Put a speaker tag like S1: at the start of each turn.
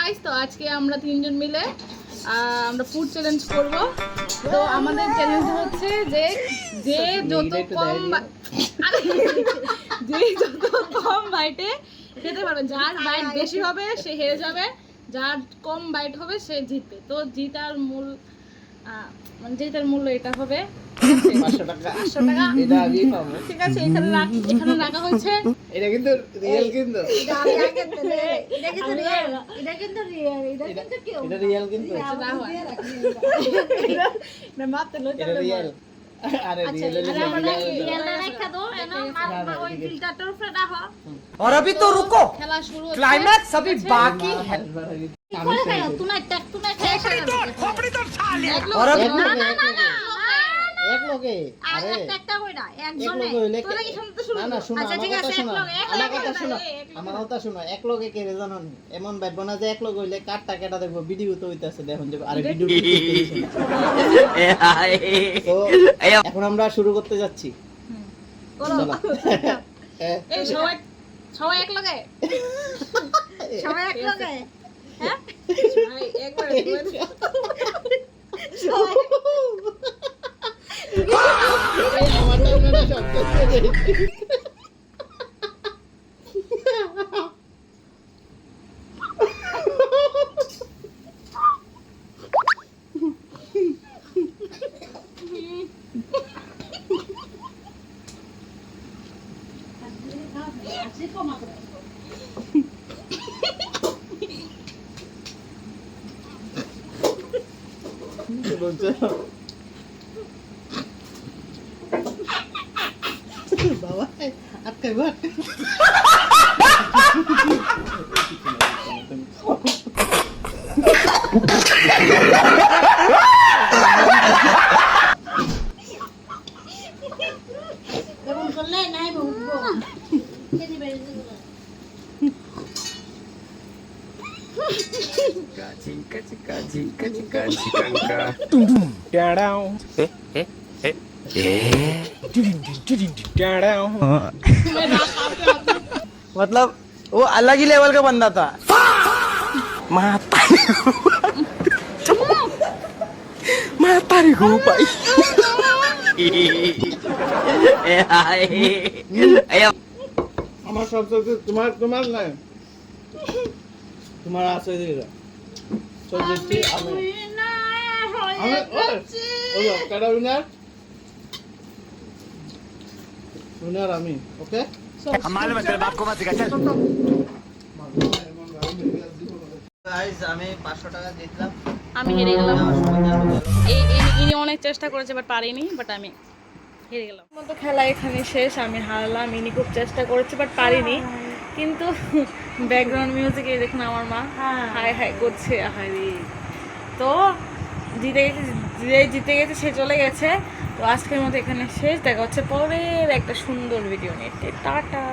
S1: Guys, তো আজকে আমরা তিনজন মিলে আমরা ফুড চ্যালেঞ্জ করব। তো আমাদের চ্যালেঞ্জ হচ্ছে যে যে যত কম বাইটে খেতে পারবে, যার বাইট বেশি হবে সে হেরে যাবে, যার কম বাইট হবে সে জিতবে। তো জিতার মূল মানে যেটার মূল্য এটা হবে 500 টাকা।
S2: এটা আগেই পাবো।
S1: ঠিক আছে, এখানে রাখা হয়েছে।
S2: এটা কিন্তু রিয়েল, কিন্তু এটা রিয়েল, কিন্তু
S1: না মাত্র লো
S2: এটা রিয়েল। আরে
S3: और अभी तो रुको,
S1: খেলা শুরু হচ্ছে।
S3: क्लाइमैक्स अभी बाकी है। और अभी
S2: এক লোকে, আরে এক লোকে হইলে না না, শোনো আমার কথা শোনো। এক লোকে কে জানো নি, এমন ভাববো না যে এক লোক হইলে কাটটা কেটা দেখবো, ভিডিও তো হইতাছে, দেখুন যে আরে ভিডিও তো এখন আমরা শুরু করতে যাচ্ছি। চলো।
S1: এই সবাই এক লগে, হ্যাঁ সবাই একবার
S2: বাবা আটকে ঘর
S3: मतलब वो अलग ही लेवल का बंदा था। माता रे गो भाई।
S2: আমার সব তোমার নাই, তোমার আছে দিদা সব দিচ্ছি আমি কাটা উইনার আমি। ওকে গাইস, আমি 500 টাকা জিতলাম,
S1: আমি হেরে গেলাম। ইনি অনেক চেষ্টা করেছে বাট পারিনি, বাট আমি হেরে গেলাম। মতো খেলা এখানে শেষ, আমি হারলাম। ইনি খুব চেষ্টা করেছে বাট পারিনি। কিন্তু ব্যাকগ্রাউন্ড মিউজিকে দেখুন আমার মা হাই হাই করছে, হাই। তো জিতে গেছে সে চলে গেছে। তো আজকের মতো এখানে শেষ, দেখা হচ্ছে পরের একটা সুন্দর ভিডিও নিয়ে। টাটা।